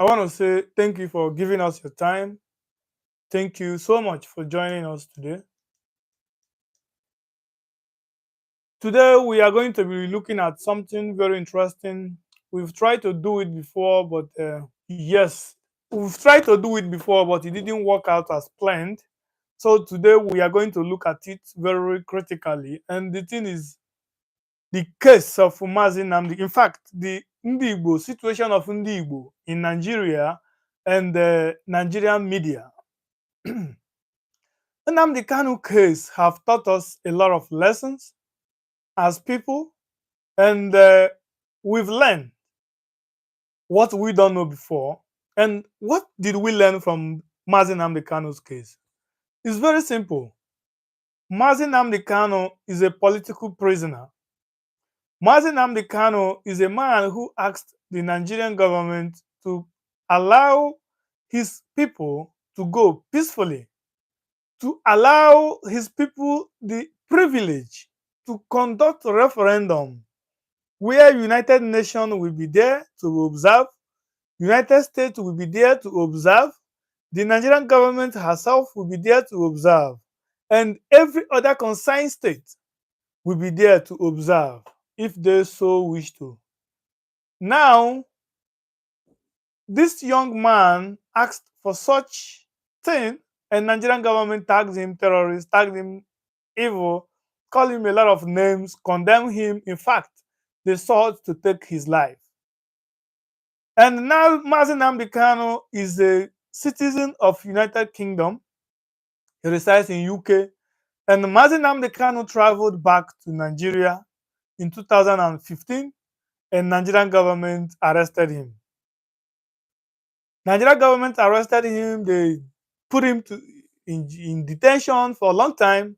I want to say thank you for giving us your time. Thank you so much for joining us today. Today, we are going to be looking at something very interesting. We've tried to do it before, but yes, we've tried to do it before, but it didn't work out as planned. So today, we are going to look at it very critically. And the thing is, the case of Mazi Nnamdi, in fact, the Ndigbo situation of Ndigbo in Nigeria and the Nigerian media. Nnamdi Kanu case have taught us a lot of lessons as people, and we've learned what we don't know before. And what did we learn from Mazi Nnamdi Kanu's case? It's very simple. Mazi Nnamdi Kanu is a political prisoner. Mazi Nnamdi Kanu is a man who asked the Nigerian government to allow his people to go peacefully, to allow his people the privilege to conduct a referendum where United Nations will be there to observe, United States will be there to observe, the Nigerian government herself will be there to observe, and every other concerned state will be there to observe if they so wish to. Now, this young man asked for such thing, and Nigerian government tagged him terrorist, tagged him evil, called him a lot of names, condemned him. In fact, they sought to take his life. And now Mazi Nnamdi Kanu is a citizen of United Kingdom. He resides in UK. And Mazi Nnamdi Kanu traveled back to Nigeria in 2015, and Nigerian government arrested him. Nigerian government arrested him. They put him in detention for a long time.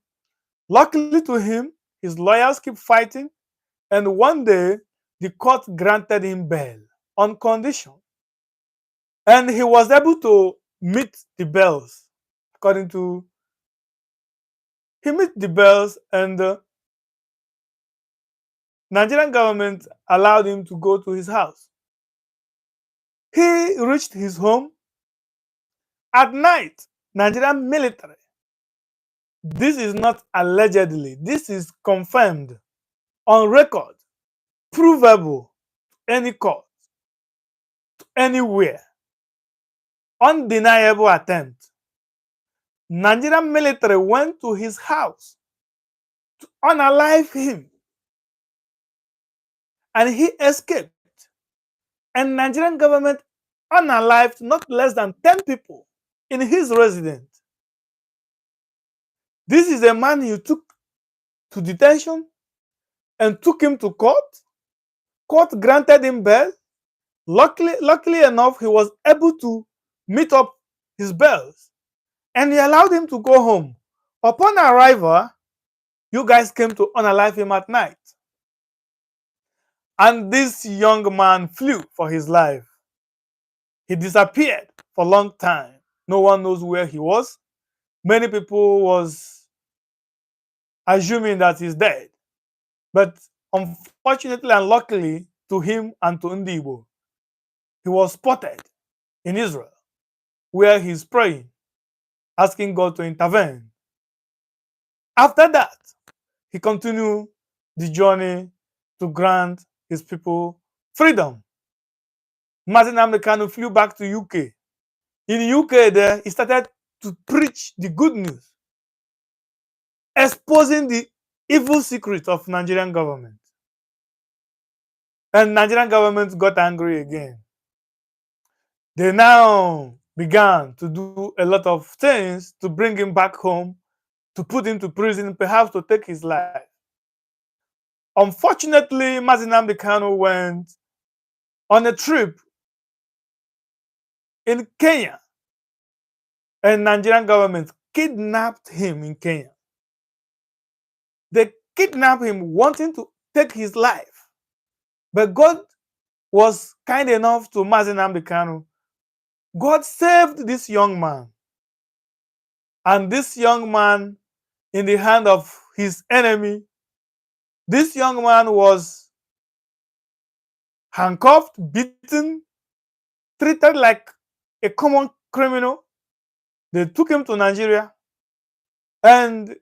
Luckily to him, his lawyers keep fighting, and one day the court granted him bail on condition, and he was able to meet the bells. According to he met the bells, and the Nigerian government allowed him to go to his house. He reached his home at night. Nigerian military. This is not allegedly. This is confirmed on record, provable to any court, to anywhere. Undeniable attempt. Nigerian military went to his house to unalive him, and he escaped. And Nigerian government unalived not less than 10 people in his residence. This is a man you took to detention and took him to court. Court granted him bail. Luckily enough, he was able to meet up his bails, and he allowed him to go home. Upon arrival, you guys came to unalive him at night. And this young man flew for his life. He disappeared for a long time. No one knows where he was. Many people was assuming that he's dead. But unfortunately and luckily to him and to Ndigbo, he was spotted in Israel, where he's praying, asking God to intervene. After that, he continued the journey to grant his people freedom. Mazi Nnamdi Kanu flew back to UK. In UK there, he started to preach the good news, exposing the evil secret of Nigerian government. And Nigerian government got angry again. They now began to do a lot of things to bring him back home, to put him to prison, perhaps to take his life. Unfortunately, Mazi Nnamdi Kanu went on a trip in Kenya, and Nigerian government kidnapped him in Kenya. They kidnapped him wanting to take his life. But God was kind enough to Mazi Nnamdi Kanu. God saved this young man. And this young man, in the hand of his enemy, this young man was handcuffed, beaten, treated like a common criminal. They took him to Nigeria, and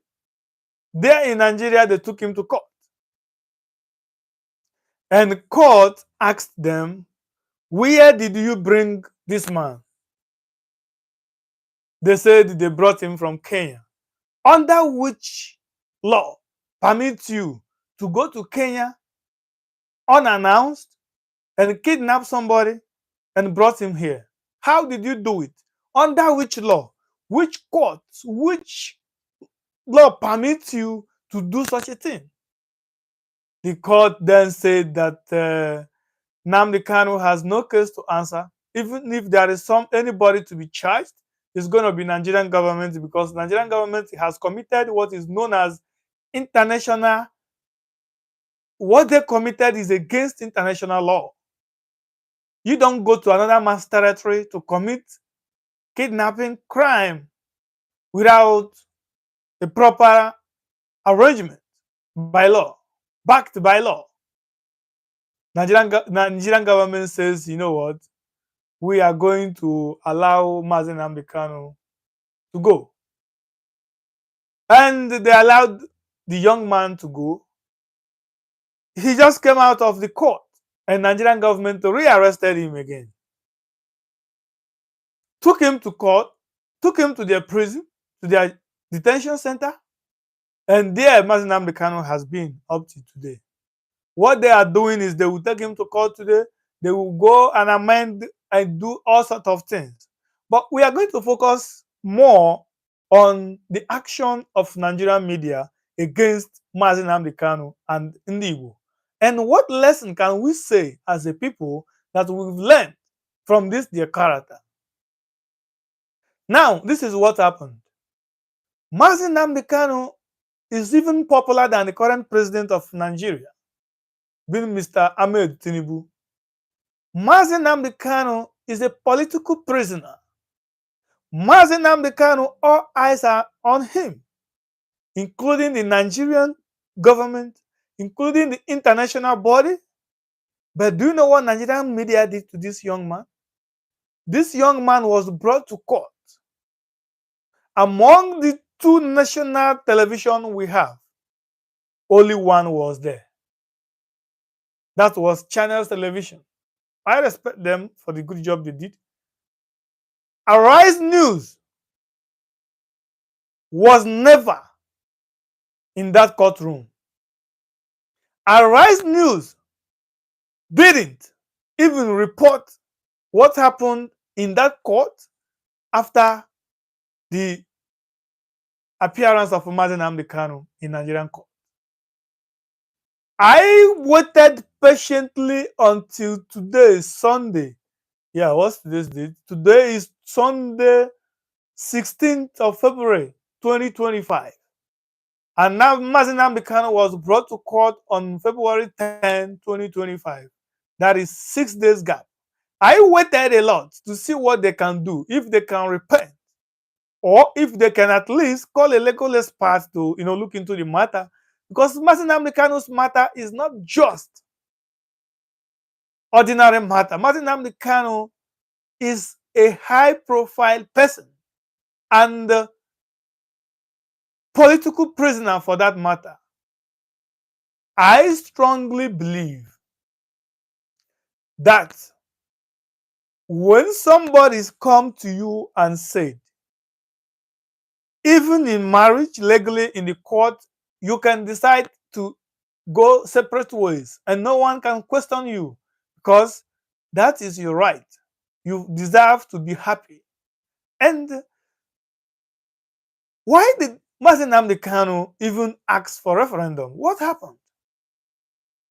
there in Nigeria, they took him to court. And the court asked them, "Where did you bring this man?" They said they brought him from Kenya. Under which law permits you to go to Kenya unannounced and kidnap somebody and brought him here? How did you do it? Under which law? Which court? Which law permits you to do such a thing? The court then said that Nnamdi Kanu has no case to answer. Even if there is anybody to be charged, it's going to be Nigerian government, because Nigerian government has committed what is known as international. What they committed is against international law. You don't go to another man's territory to commit kidnapping crime without a proper arrangement by law, backed by law. Nigerian government says, you know what, we are going to allow Mazi Nnamdi Kanu to go. And they allowed the young man to go. He just came out of the court, and Nigerian government rearrested him again. Took him to court, took him to their prison, to their detention center, and there Mazi Nnamdi Kanu has been up to today. What they are doing is they will take him to court today, they will go and amend and do all sorts of things. But we are going to focus more on the action of Nigerian media against Mazi Nnamdi Kanu and Ndigbo. And what lesson can we say as a people that we've learned from this their character? Now, this is what happened. Mazi Nnamdi Kanu is even popular than the current president of Nigeria, being Mr. Ahmed Tinubu. Mazi Nnamdi Kanu is a political prisoner. Mazi Nnamdi Kanu, all eyes are on him, including the Nigerian government, including the international body. But do you know what Nigerian media did to this young man? This young man was brought to court. Among the two national television we have, only one was there. That was Channels Television. I respect them for the good job they did. Arise News was never in that courtroom. Arise News didn't even report what happened in that court after the appearance of Mazi Nnamdi Kanu in Nigerian court. I waited patiently until today, Sunday. Yeah, what's today's date? Today is Sunday, 16th of February, 2025. And now Mazi Nnamdi Kanu was brought to court on February 10, 2025. That is 6 days gap. I waited a lot to see what they can do, if they can repent, or if they can at least call a legal expert to look into the matter. Because Mazi Nnamdi Kanu's matter is not just ordinary matter. Mazi Nnamdi Kanu is a high-profile person and political prisoner for that matter. I strongly believe that when somebody's come to you and said, even in marriage, legally in the court, you can decide to go separate ways and no one can question you, because that is your right. You deserve to be happy. And why did Mazi Nnamdi Kanu even ask for referendum? What happened?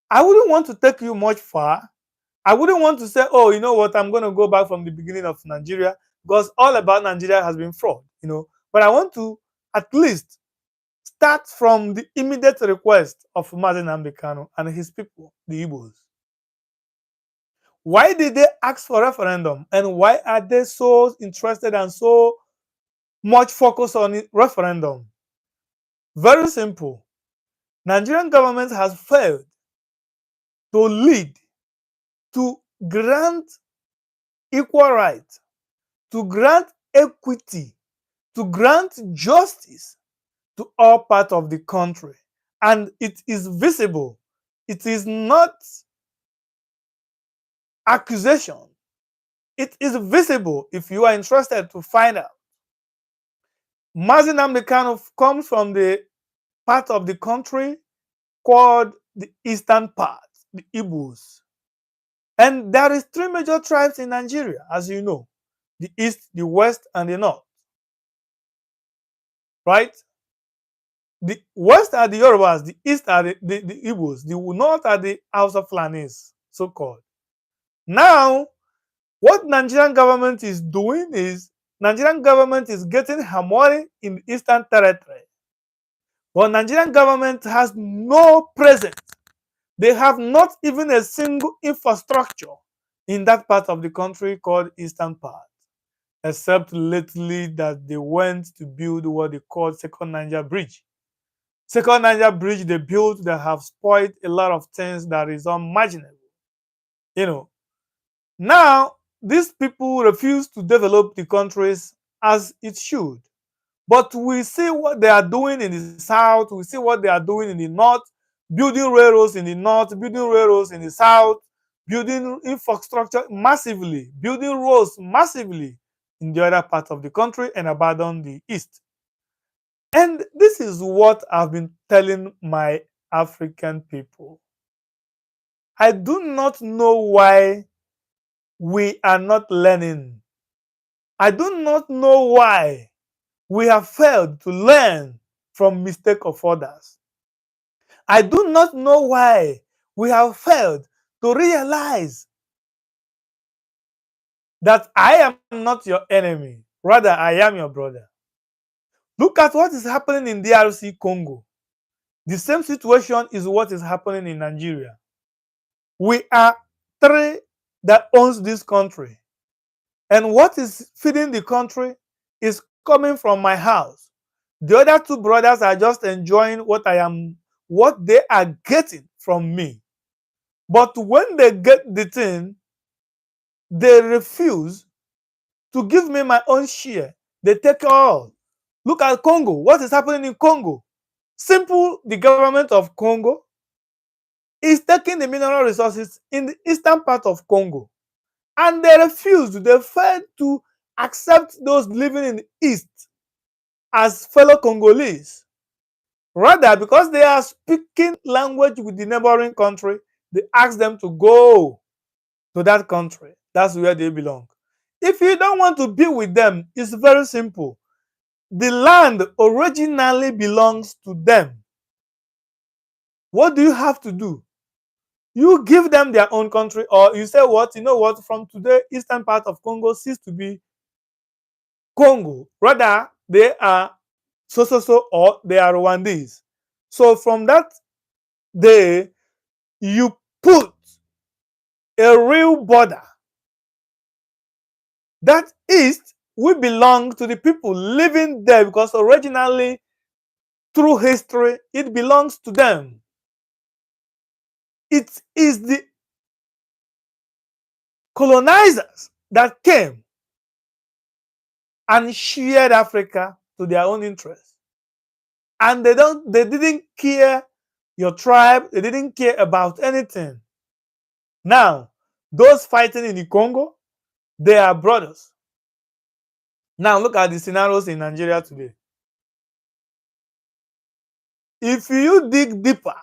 I wouldn't want to take you much far. I wouldn't want to say, oh, you know what, I'm going to go back from the beginning of Nigeria, because all about Nigeria has been fraud, But I want to at least start from the immediate request of Mazi Nnamdi Kanu and his people, the Igbos. Why did they ask for referendum? And why are they so interested and so much focus on referendum? Very simple. Nigerian government has failed to lead, to grant equal rights, to grant equity, to grant justice to all parts of the country. And it is visible. It is not accusation. It is visible if you are interested to find out. Mazi Nnamdi Kanu comes from the part of the country called the eastern part, the Igbos. And there is three major tribes in Nigeria, as you know: the east, the west, and the north. Right? The west are the Yorubas, the east are the Igbos, the north are the House of Fulanis, so called. Now, what Nigerian government is doing is Nigerian government is getting her money in the Eastern Territory. But Nigerian government has no presence. They have not even a single infrastructure in that part of the country called Eastern part, except lately that they went to build what they call Second Niger Bridge. Second Niger Bridge they built that have spoiled a lot of things that is unimaginable. You know, now these people refuse to develop the countries as it should. But we see what they are doing in the south, we see what they are doing in the north, building railroads in the north, building railroads in the south, building infrastructure massively, building roads massively in the other part of the country and abandon the east. And this is what I've been telling my African people. I do not know why we are not learning. I do not know why we have failed to learn from mistake of others. I do not know why we have failed to realize that I am not your enemy, rather I am your brother. Look at what is happening in DRC Congo. The same situation is what is happening in Nigeria. We are three that owns this country. And what is feeding the country is coming from my house. The other two brothers are just enjoying what they are getting from me. But when they get the thing, they refuse to give me my own share. They take all. Look at Congo. What is happening in Congo? Simple, the government of Congo is taking the mineral resources in the eastern part of Congo. And they refused. They failed to accept those living in the east as fellow Congolese. Rather, because they are speaking language with the neighboring country, they ask them to go to that country. That's where they belong. If you don't want to be with them, it's very simple. The land originally belongs to them. What do you have to do? You give them their own country, or you say what? You know what? From today, eastern part of Congo cease to be Congo. Rather, they are so, or they are Rwandese. So from that day, you put a real border. That east will belong to the people living there because originally, through history, it belongs to them. It is the colonizers that came and shared Africa to their own interests. And they didn't care your tribe, they didn't care about anything. Now, those fighting in the Congo, they are brothers. Now look at the scenarios in Nigeria today. If you dig deeper,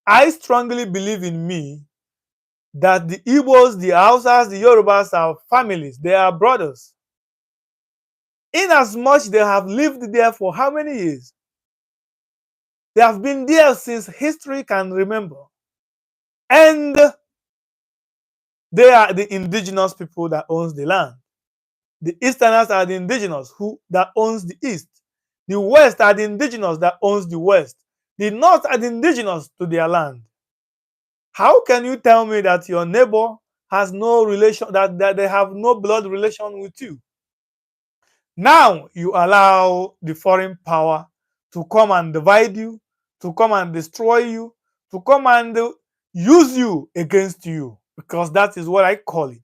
I strongly believe in me that the Igbos, the Hausas, the Yorubas are families. They are brothers. Inasmuch they have lived there for how many years? They have been there since history can remember. And they are the indigenous people that owns the land. The Easterners are the indigenous that owns the East. The West are the indigenous that owns the West. The North are the indigenous to their land. How can you tell me that your neighbor has no relation, that they have no blood relation with you? Now you allow the foreign power to come and divide you, to come and destroy you, to come and use you against you, because that is what I call it.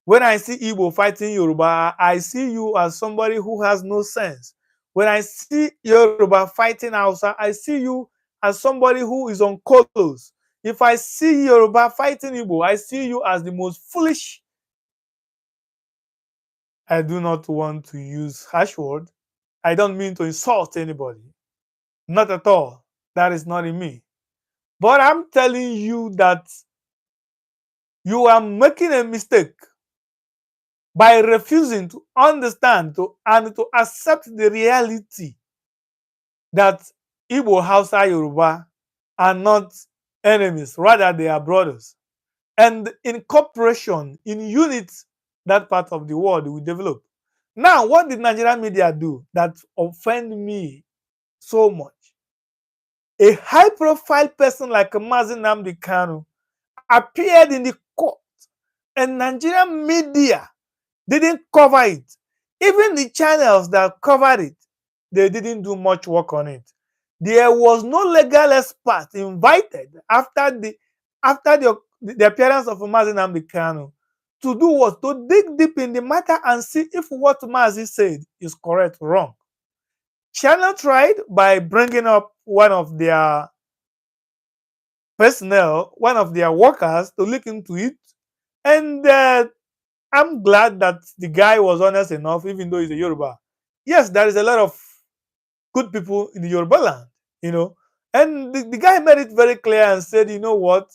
When I see Igbo fighting Yoruba, I see you as somebody who has no sense. When I see Yoruba fighting Hausa, I see you as somebody who is on colors. If I see Yoruba fighting Igbo, I see you as the most foolish. I do not want to use harsh word. I don't mean to insult anybody. Not at all. That is not in me. But I'm telling you that you are making a mistake by refusing to understand and to accept the reality that Igbo, Hausa, Yoruba are not enemies, rather they are brothers. And in cooperation, in unity, that part of the world will develop. Now, what did Nigerian media do that offend me so much? A high-profile person like Mazi Nnamdi Kanu appeared in the court, and Nigerian media didn't cover it. Even the channels that covered it, they didn't do much work on it. There was no legal expert invited after the appearance of Mazi Nnamdi Kanu to do what? To dig deep in the matter and see if what Mazi said is correct or wrong. Channel tried by bringing up one of their personnel, one of their workers, to look into it, and I'm glad that the guy was honest enough, even though he's a Yoruba. Yes, there is a lot of good people in the Yoruba land. And the guy made it very clear and said, you know what?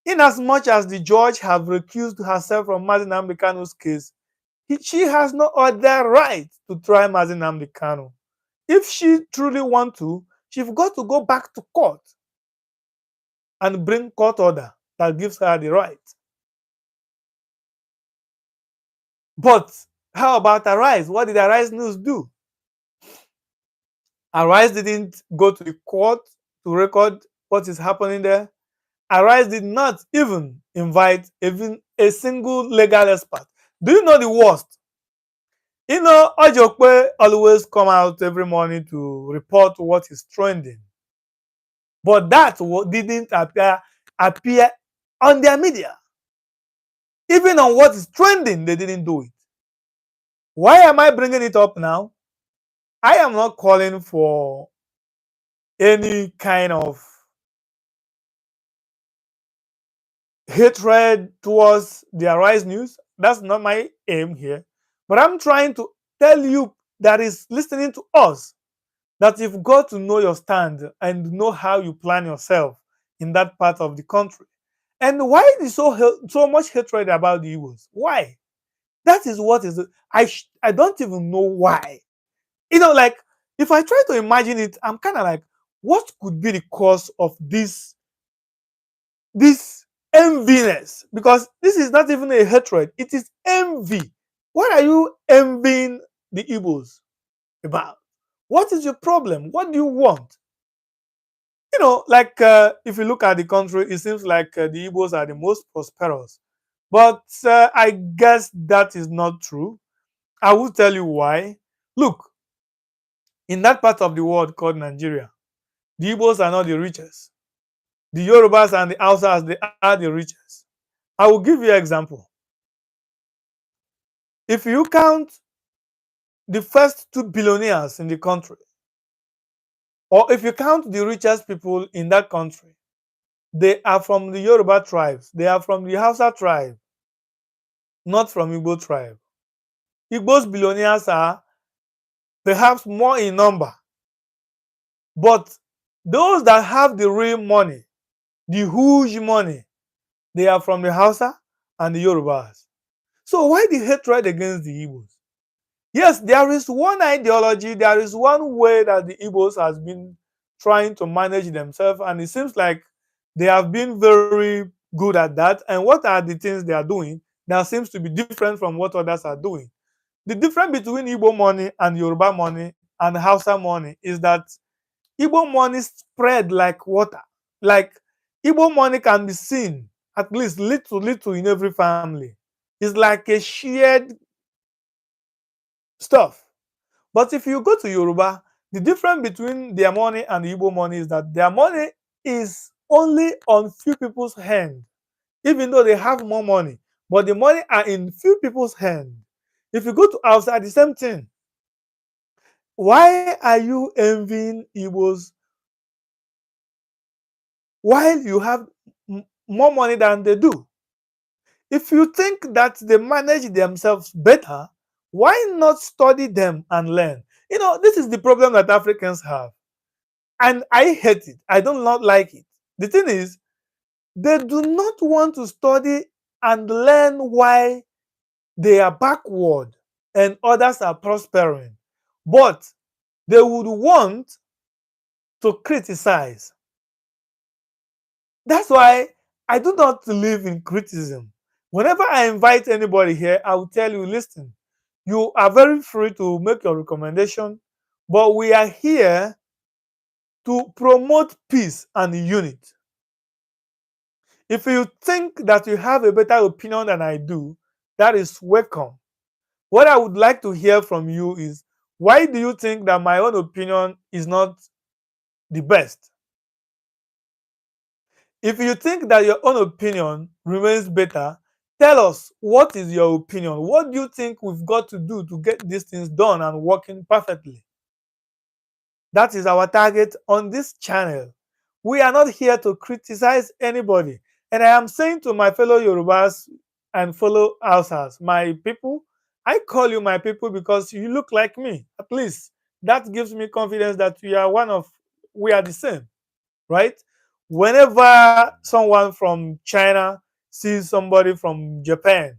In as much as the judge have recused herself from Mazi Nnamdi Kanu's case, she has no other right to try Mazi Nnamdi Kanu. If she truly want to, she's got to go back to court and bring court order that gives her the right. But how about Arise? What did Arise News do? Arise didn't go to the court to record what is happening there. Arise did not even invite even a single legal expert. Do you know the worst? O.G.B always come out every morning to report what is trending. But that didn't appear on their media. Even on what is trending, they didn't do it. Why am I bringing it up now? I am not calling for any kind of hatred towards the Arise News. That's not my aim here. But I'm trying to tell you that is listening to us that you've got to know your stand and know how you plan yourself in that part of the country. And why is so much hatred about the Igbos? Why? That is what is I don't even know why. Like if I try to imagine it, I'm kind of like, what could be the cause of this enviness? Because this is not even a hatred, it is envy. What are you envying the Igbos about? What is your problem? What do you want? If you look at the country, it seems like the Igbos are the most prosperous. But I guess that is not true. I will tell you why. Look, in that part of the world called Nigeria, the Igbos are not the richest. The Yorubas and the Hausas, they are the richest. I will give you an example. If you count the first two billionaires in the country, or if you count the richest people in that country, they are from the Yoruba tribes. They are from the Hausa tribe, not from Igbo tribe. Igbo's billionaires are perhaps more in number, but those that have the real money, the huge money, they are from the Hausa and the Yorubas. So why the hatred against the Igbos? Yes, there is one ideology, there is one way that the Igbos has been trying to manage themselves, and it seems like they have been very good at that. And what are the things they are doing that seems to be different from what others are doing? The difference between Igbo money and Yoruba money and Hausa money is that Igbo money spread like water. Like Igbo money can be seen at least little in every family. It's like a shared stuff. But if you go to Yoruba, the difference between their money and the Igbo money is that their money is only on few people's hand, even though they have more money. but the money are in few people's hand. If you go to outside, the same thing. Why are you envying Igbos while you have more money than they do? If you think that they manage themselves better, why not study them and learn? This is the problem that Africans have. And I hate it. I do not like it. The thing is, they do not want to study and learn why they are backward and others are prospering. But they would want to criticize. That's why I do not believe in criticism. Whenever I invite anybody here, I will tell you, listen, you are very free to make your recommendation, but we are here to promote peace and unity. If you think that you have a better opinion than I do, that is welcome. What I would like to hear from you is, why do you think that my own opinion is not the best? If you think that your own opinion remains better, tell us, what is your opinion? What do you think we've got to do to get these things done and working perfectly? That is our target on this channel. We are not here to criticize anybody. And I am saying to my fellow Yorubas and fellow Hausas, my people, I call you my people because you look like me. At least that gives me confidence that we are the same, right? Whenever someone from China sees somebody from Japan,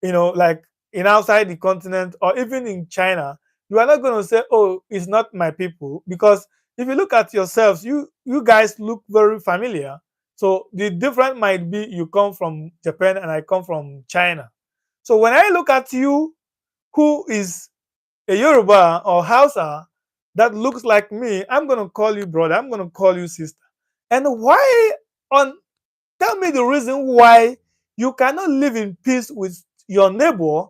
like in outside the continent or even in China, you are not going to say, "Oh, it's not my people," because if you look at yourselves, you guys look very familiar. So the difference might be you come from Japan and I come from China. So when I look at you, who is a Yoruba or Hausa that looks like me, I'm going to call you brother. I'm going to call you sister. And why on tell me the reason why you cannot live in peace with your neighbor,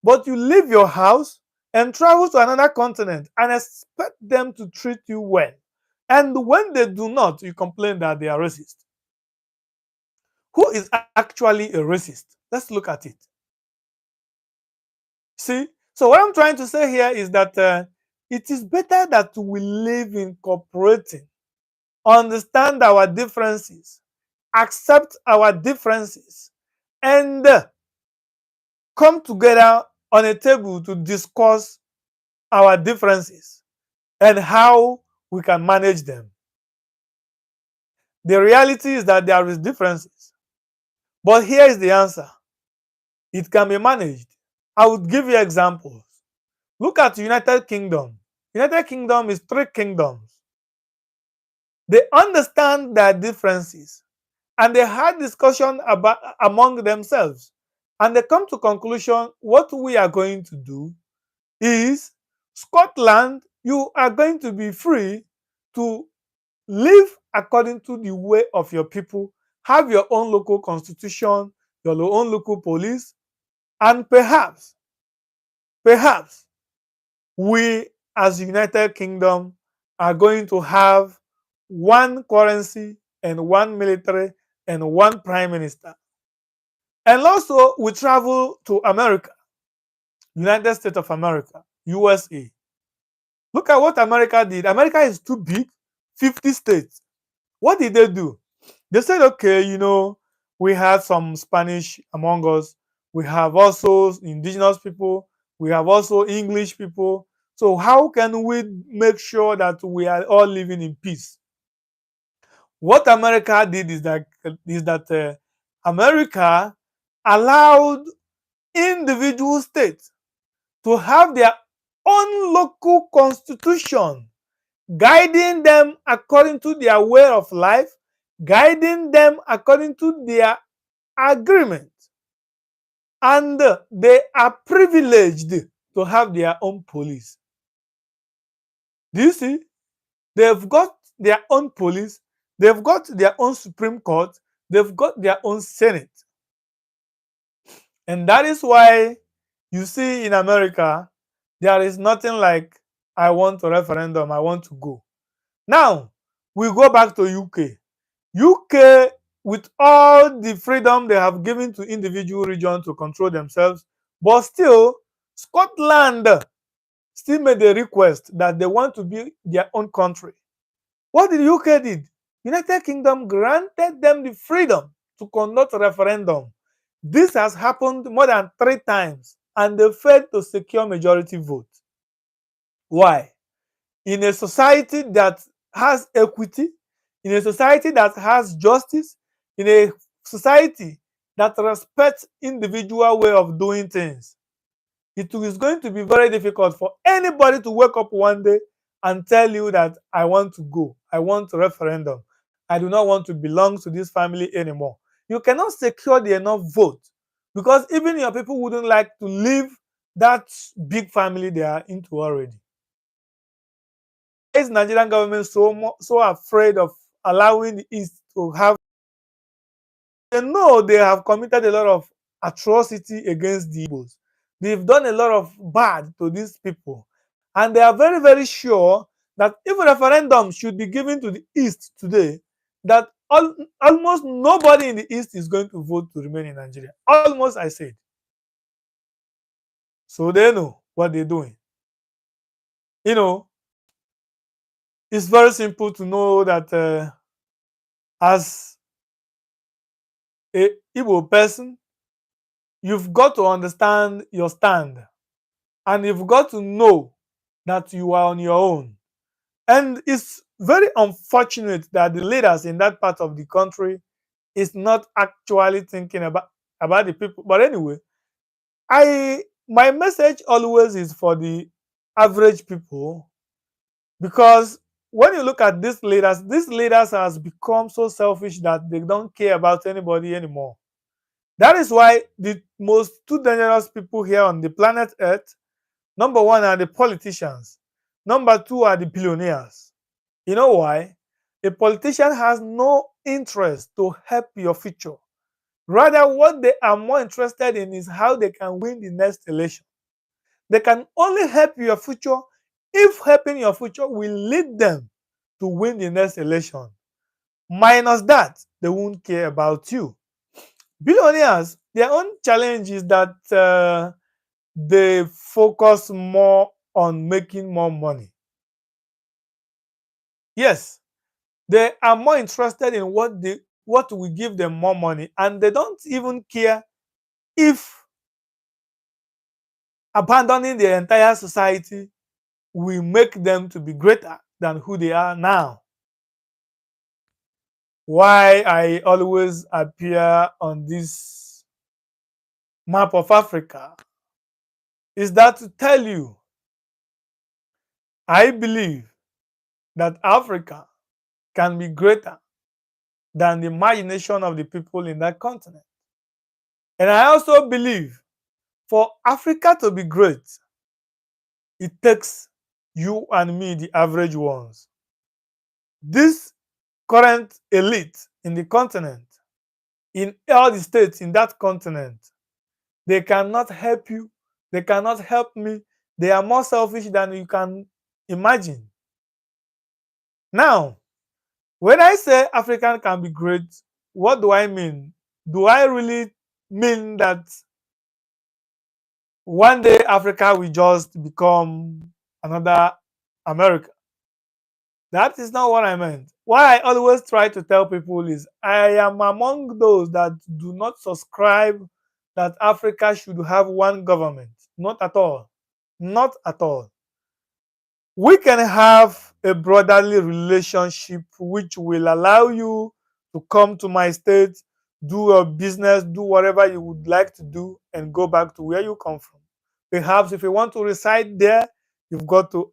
but you leave your house and travel to another continent and expect them to treat you well. And when they do not, you complain that they are racist. Who is actually a racist? Let's look at it. See? So, what I'm trying to say here is that it is better that we live in cooperating, understand our differences, accept our differences, and come together on a table to discuss our differences and how we can manage them. The reality is that there is differences, but here is the answer. It can be managed. I would give you examples. Look at United Kingdom. United Kingdom is three kingdoms. They understand their differences and they had discussion about among themselves, and they come to conclusion what we are going to do is Scotland, you are going to be free to live according to the way of your people, have your own local constitution, your own local police, and perhaps we as United Kingdom are going to have one currency and one military and one prime minister. And also we travel to America, United States of America, USA. Look at what America did. America is too big, 50 states. What did they do? They said, okay, we have some Spanish among us. We have also indigenous people. We have also English people. So how can we make sure that we are all living in peace? What America did is that America allowed individual states to have their own local constitution, guiding them according to their way of life, guiding them according to their agreement. And they are privileged to have their own police. Do you see? They've got their own police, they've got their own Supreme Court, they've got their own Senate. And that is why you see in America, there is nothing like, I want a referendum, I want to go. Now, we go back to UK. UK with all the freedom they have given to individual regions to control themselves, but still, Scotland still made a request that they want to be their own country. What did UK did? United Kingdom granted them the freedom to conduct a referendum. This has happened more than 3 times, and they failed to secure majority vote. Why? In a society that has equity, in a society that has justice, in a society that respects individual way of doing things, it is going to be very difficult for anybody to wake up one day and tell you that I want to go, I want a referendum, I do not want to belong to this family anymore. You cannot secure the enough vote because even your people wouldn't like to leave that big family they are into already. Why is Nigerian government so afraid of allowing the East to have? They know they have committed a lot of atrocity against the Igbos. They've done a lot of bad to these people. And they are very, very sure that if a referendum should be given to the East today, that almost nobody in the East is going to vote to remain in Nigeria. Almost, I said. So they know what they're doing. You know, it's very simple to know that as a Igbo person, you've got to understand your stand and you've got to know that you are on your own. And it's very unfortunate that the leaders in that part of the country is not actually thinking about the people. But anyway, my message always is for the average people, because when you look at these leaders has become so selfish that they don't care about anybody anymore. That is why the most two dangerous people here on the planet Earth, number one are the politicians. Number two are the billionaires. You know why? A politician has no interest to help your future. Rather, what they are more interested in is how they can win the next election. They can only help your future if helping your future will lead them to win the next election. Minus that, they won't care about you. Billionaires, their own challenge is that they focus more on making more money. Yes, they are more interested in what will give them more money, and they don't even care if abandoning the entire society will make them to be greater than who they are now. Why I always appear on this map of Africa is that to tell you, I believe that Africa can be greater than the imagination of the people in that continent. And I also believe for Africa to be great, it takes you and me, the average ones. This current elite in the continent, in all the states in that continent, they cannot help you. They cannot help me. They are more selfish than you can imagine. Now, when I say African can be great, what do I mean? Do I really mean that one day Africa will just become another America? That is not what I meant. What I always try to tell people is I am among those that do not subscribe that Africa should have one government. Not at all. Not at all. We can have a brotherly relationship which will allow you to come to my state, do your business, do whatever you would like to do, and go back to where you come from. Perhaps if you want to reside there, you've got to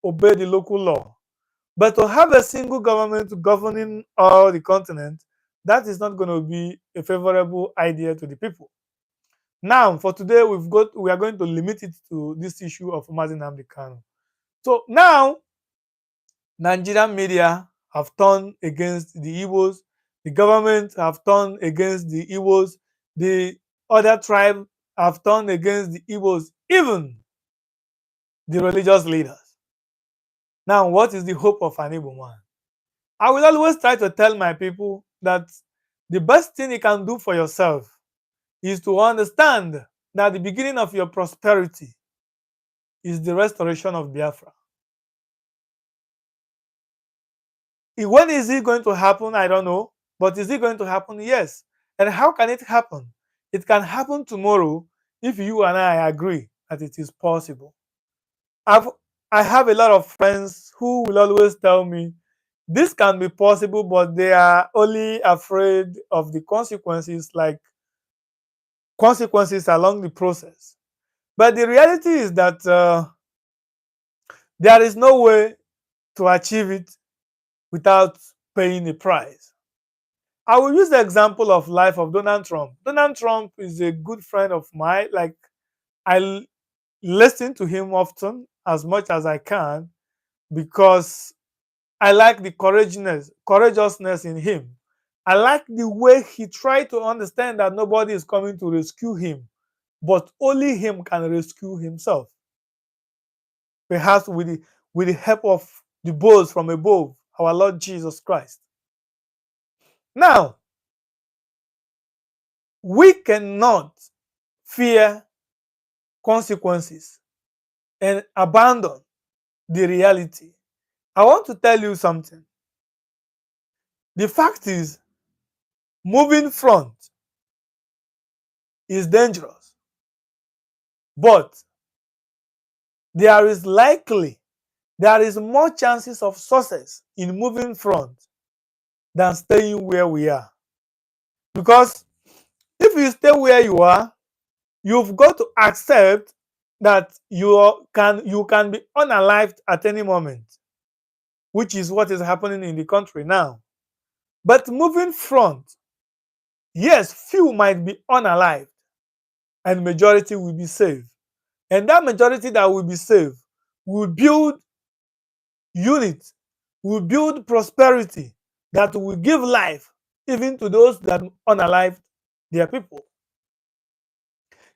obey the local law. But to have a single government governing all the continent, that is not going to be a favorable idea to the people. Now, for today, we are going to limit it to this issue of Mazi Nnamdi Kanu. So now, Nigerian media have turned against the Igbos. The government have turned against the Igbos. The other tribe have turned against the Igbos, even the religious leaders. Now, what is the hope of an Igbo man? I will always try to tell my people that The best thing you can do for yourself is to understand that the beginning of your prosperity is the restoration of Biafra. When is it going to happen? I don't know. But is it going to happen? Yes. And how can it happen? It can happen tomorrow if you and I agree that it is possible. I've, I have a lot of friends who will always tell me this can be possible, but they are only afraid of the consequences, like consequences along the process. But the reality is that there is no way to achieve it without paying a price. I will use the example of life of Donald Trump. Donald Trump is a good friend of mine. Like I listen to him often as much as I can because I like the courageousness in him. I like the way he tried to understand that nobody is coming to rescue him, but only him can rescue himself. Perhaps with the help of the bows from above, our Lord Jesus Christ. Now, we cannot fear consequences and abandon the reality. I want to tell you something. The fact is, moving front is dangerous, but there is likely, there is more chances of success in moving front than staying where we are. Because if you stay where you are, you've got to accept that you can be unalived at any moment, which is what is happening in the country now. But moving front, yes, few might be unalived and majority will be saved. And that majority that will be saved will build unity, will build prosperity that will give life even to those that unalived their people.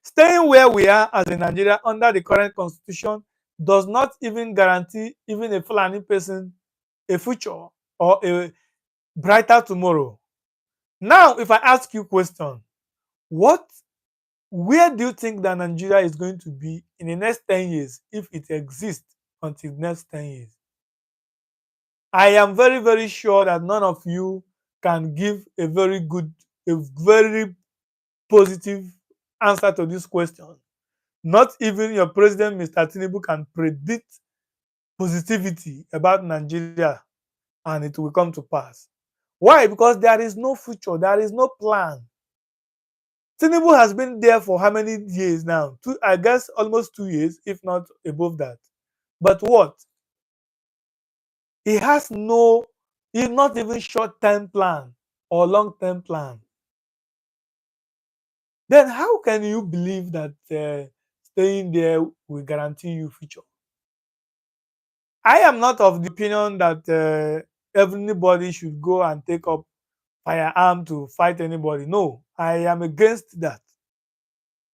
Staying where we are as in Nigeria under the current constitution does not even guarantee even a Fulani person a future or a brighter tomorrow. Now, if I ask you a question, what where do you think that Nigeria is going to be in the next 10 years if it exists until the next 10 years? I am very, very sure that none of you can give a very positive answer to this question. Not even your president, Mr. Tinubu, can predict positivity about Nigeria and it will come to pass. Why? Because there is no future, there is no plan. Tinubu has been there for how many years now? I guess almost 2 years, if not above that. But what? He has no, he's not even short-term plan or long-term plan. Then how can you believe that staying there will guarantee you future? I am not of the opinion that everybody should go and take up firearm to fight anybody. No, I am against that.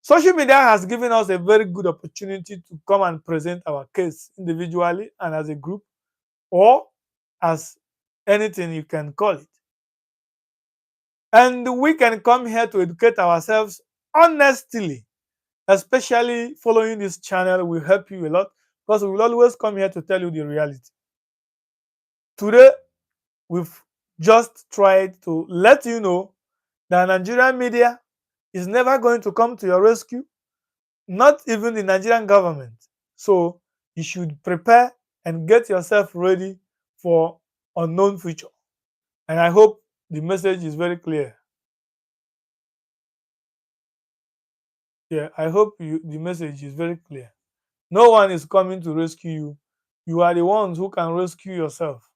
Social media has given us a very good opportunity to come and present our case individually and as a group or as anything you can call it. And we can come here to educate ourselves honestly, especially following this channel will help you a lot because we will always come here to tell you the reality. Today, we've just tried to let you know that Nigerian media is never going to come to your rescue, not even the Nigerian government. So you should prepare and get yourself ready for unknown future. And I hope the message is very clear. Yeah, I hope the message is very clear. No one is coming to rescue you. You are the ones who can rescue yourself.